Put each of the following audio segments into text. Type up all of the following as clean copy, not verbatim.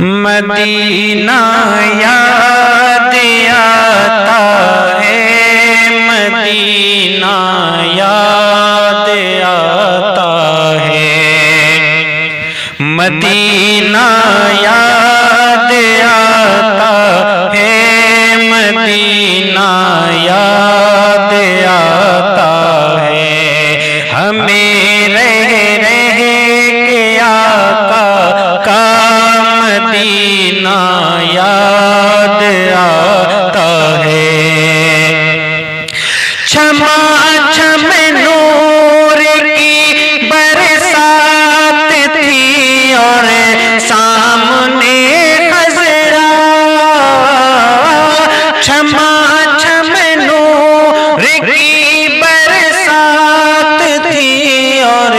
مدینہ یاد آتا ہے، مدینہ یاد آتا ہے، مدینہ یاد آتا ہے، مدینہ یاد آتا ہے، ہمیں رہ رہ کے آقا کا مدینہ یاد آتا ہے۔ چھما چھم نور کی برسات تھی اور سامنے خضرا، چھما چھم نور کی برسات تھی اور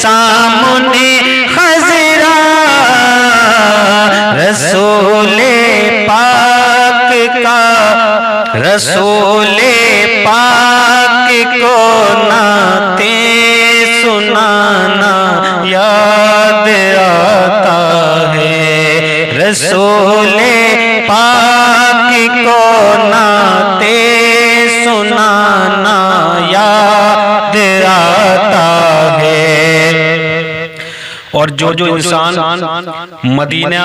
سامنے خضرا، رسول پاک کا، رسول پاک کو نعتیں سنانا یاد آتا ہے، رسول پاک کو نعتیں سنانا یاد آتا ہے۔ اور جو انسان مدینہ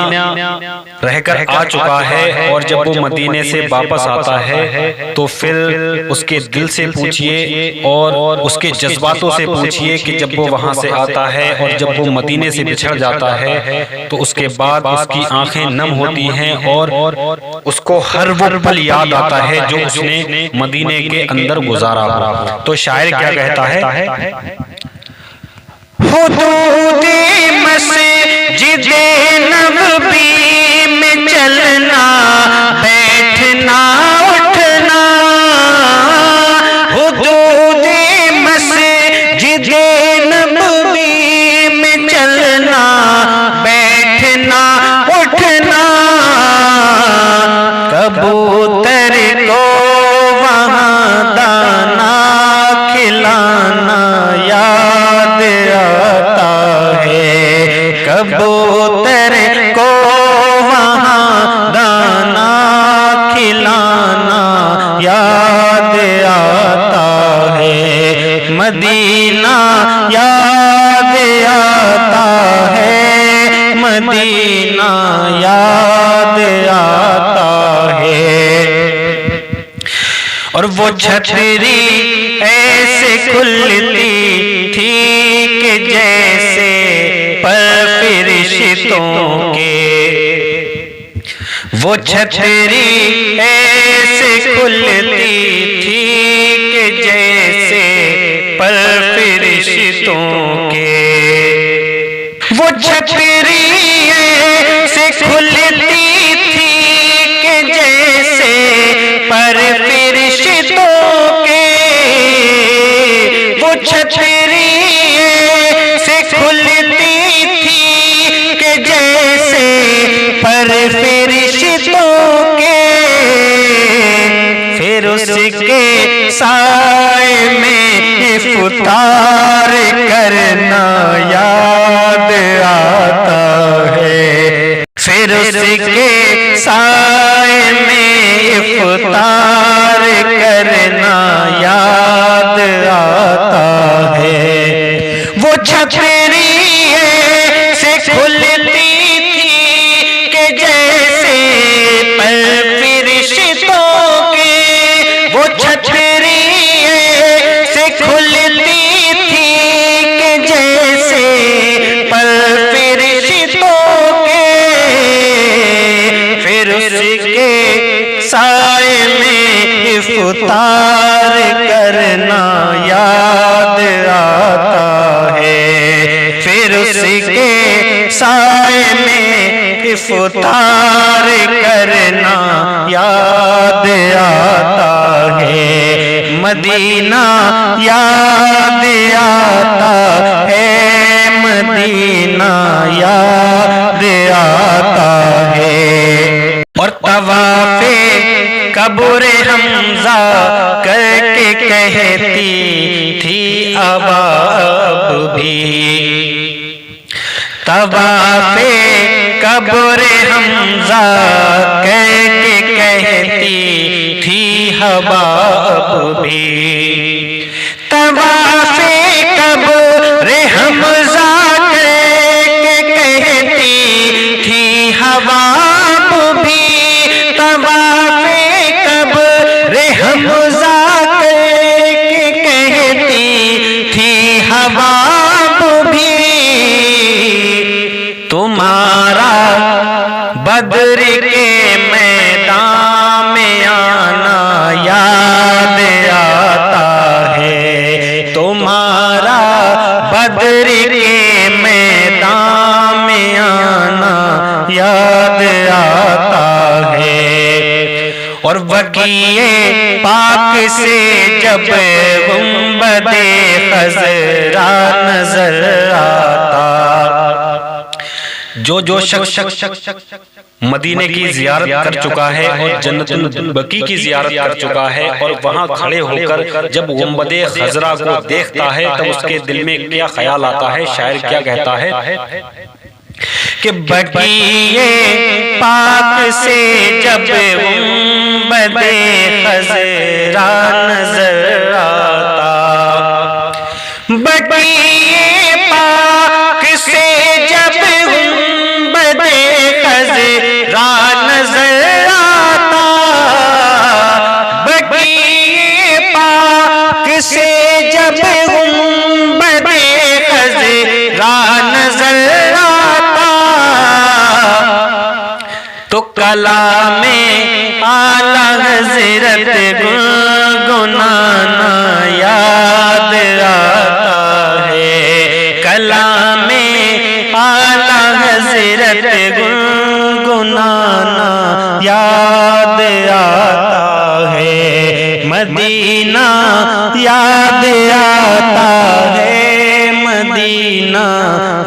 رہ کر آ چکا ہے اور جب وہ مدینے سے واپس آتا ہے تو پھر اس کے دل سے پوچھئے اور اس کے جذباتوں سے پوچھئے کہ جب وہ وہاں سے آتا ہے اور جب وہ مدینے سے بچھڑ جاتا ہے تو اس کے بعد اس کی آنکھیں نم ہوتی ہیں اور اس کو ہر وہ پل یاد آتا ہے جو اس نے مدینے کے اندر گزارا ہو۔ تو شاعر کیا کہتا ہے؟ حدود مسجد نبوی میں چلنا بیٹھنا اٹھنا، حدود مسجد نبوی میں چلنا بیٹھنا اٹھنا، کبوتر کو وہاں دانا کھلانا یاد آتا ہے، کبوتر کو وہاں دانا کھلانا یاد آتا ہے، مدینہ یاد آتا ہے، مدینہ یاد آتا ہے۔ اور وہ چھتری ایسے کھلتی تھی کہ جیسے پر فرشتوں کے، وہ چھتری ایسے کھلتی تھی کہ جیسے پر فرشتوں کے، وہ چھتری ایسے کھلتی تھی کہ جیسے پر فرشتوں کے، وہ چھتری ایسے کھلتی تھی کہ جیسے پر فرشتوں کے، پھر اس کے سائے میں افطار کرنا یاد آتا ہے، پھر اس کے سائے میں افطار کرنا یاد آتا ہے، وہ چھتری سے کھلتی تھی کہ جیسے پر فرشتوں کے، وہ چھتری سے کھلتی تھی کہ جیسے پر فرشتوں کے، پھر اس کے سائے میں افطار کرنا یاد آتا ہے، پھر اس کے سائے میں افطار کرنا یاد آتا ہے، مدینہ یاد آتا ہے، مدینہ یاد آتا ہے۔ اور طواف قبر حمزہ کر کے کہتی تھی اباب بھی، طواف قبر حمزہ کہہ کے کہتی تھی ہوا اب بھی، طواف قبر حمزہ کہہ کے کہتی تھی ہوا اب بھی، طواف قبر حمزہ کہہ کے کہتی تھی ہوا اب بھی، تمہارا بدر کے میدان میں آنا یاد آتا ہے، تمہارا بدر کے میدان میں آنا یاد آتا ہے، اور وکیع پاک سے جب گنبد خضرا نظر آتا، جو شخص مدینے کی زیارت کر چکا ہے اور جنت البقیع کی زیارت کر چکا ہے اور وہاں کھڑے ہو کر جب گنبد خضرا کو دیکھتا ہے تو اس کے دل میں کیا خیال آتا ہے؟ شاعر کیا کہتا ہے کہ بقیع پاک سے جب گنبد خضرا نظر آتا، بقیع پاک سے جب گنبد خضرا نظر آتا، بقیع پاک سے جب گنبد خضرا نظر آتا، تو کلام اعلی حضرت گنگنانا یاد آتا ہے، کلام اعلی حضرت گنگنانا یاد آتا ہے، مدینہ یاد آتا ہے، مدینہ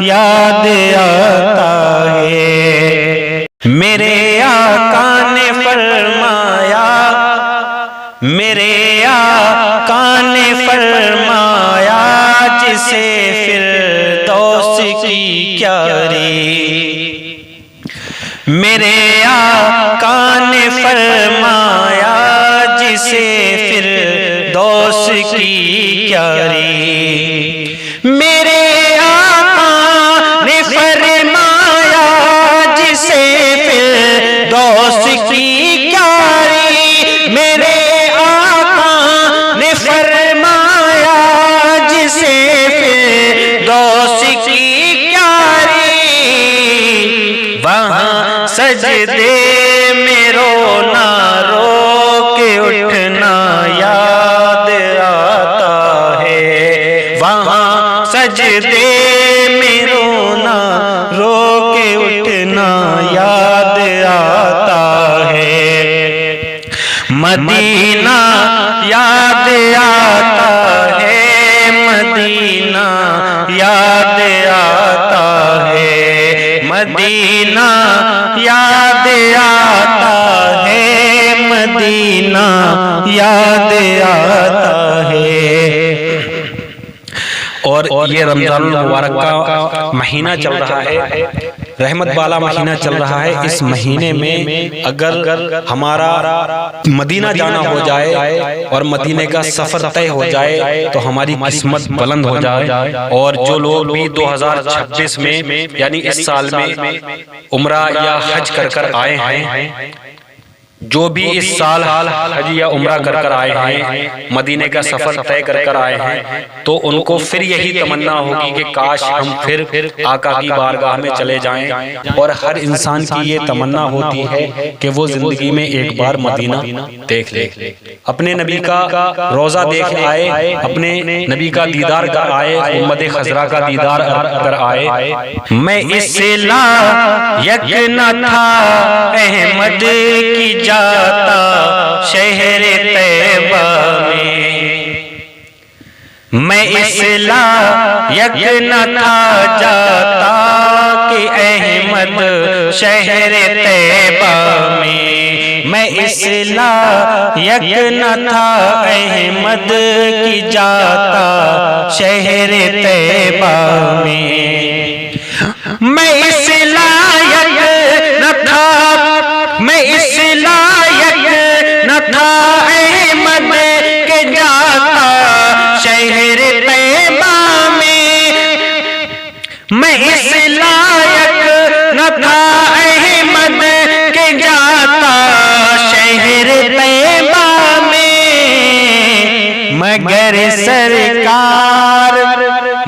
یاد آتا ہے، میرے آقا نے فرمایا، میرے آقا نے فرمایا جسے فردوس کی کیاری، میرے آقا نے فرمایا جسے فردوس کی کیاری، میرے آقا نے فرمایا جسے فردوس کی کیاری، میرے آقا نے فرمایا جسے فردوس کی کیاری، وہاں سجدے میں رونا رو کے اٹھنا یاد آتا ہے، وہاں سجدے میں رونا رو کے اٹھنا یاد آتا ہے، مدینہ یاد آتا ہے، مدینہ یاد آتا ہے، مدینہ یاد آتا ہے، مدینہ یاد آتا ہے، اور یہ رمضان المبارک کا مہینہ چل رہا ہے، رحمت والا مہینہ چل رہا ہے، اس مہینے میں اگر ہمارا مدینہ جانا ہو جائے اور مدینے کا سفر طے ہو جائے تو ہماری قسمت بلند ہو جائے، اور جو لوگ بھی 2026 میں یعنی اس سال میں عمرہ یا حج کر کر آئے ہیں، جو بھی اس سال حج یا عمرہ کر کر آئے ہیں، مدینے کا سفر طے کر کر آئے ہیں، تو ان کو پھر یہی تمنا ہوگی کہ کاش ہم پھر آقا کی بارگاہ میں چلے جائیں، اور ہر انسان کی یہ تمنا ہوتی ہے کہ وہ زندگی میں ایک بار مدینہ دیکھ لے، اپنے نبی کا روضہ دیکھ آئے، اپنے نبی کا دیدار کر آئے، گنبد خضرا کا دیدار کر آئے۔ میں اس لائق نہ تھا احمد کی جاتا شہر طیبہ میں، میں اس لائق نہ تھا جاتا کہ احمد شہر طیبہ میں، میں اس لائق نہ تھا احمد کی جاتا شہر طیبہ میں، میں اس لائق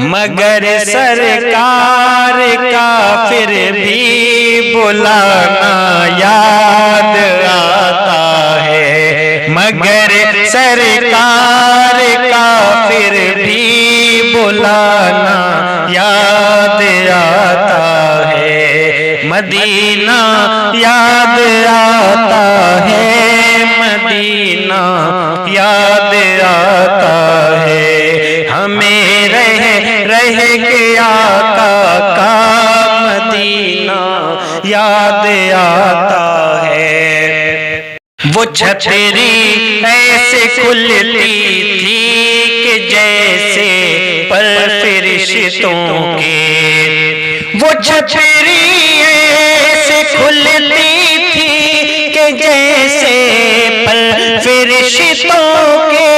مگر سرکار کا پھر بھی بلانا یاد آتا ہے، مگر سرکار کا پھر بھی بلانا یاد آتا ہے، مدینہ یاد آتا ہے، مدینہ یاد آتا ہے، ہمیں رہ کے آقا کا مدینہ یاد آتا ہے۔ وہ چھتری ایسے کھلتی تھی کہ جیسے پر فرشتوں کے، وہ چھتری ایسے کھلتی تھی کہ جیسے پر فرشتوں کے،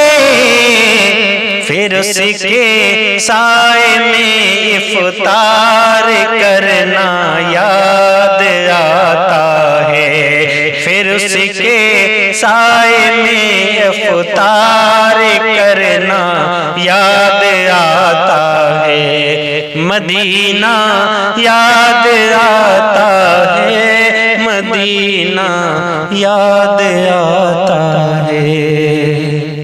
پھر اس کے سائے میں افطار کرنا یاد آتا ہے، پھر اس کے سائے میں افطار کرنا یاد آتا ہے، مدینہ یاد آتا ہے، مدینہ یاد آتا ہے۔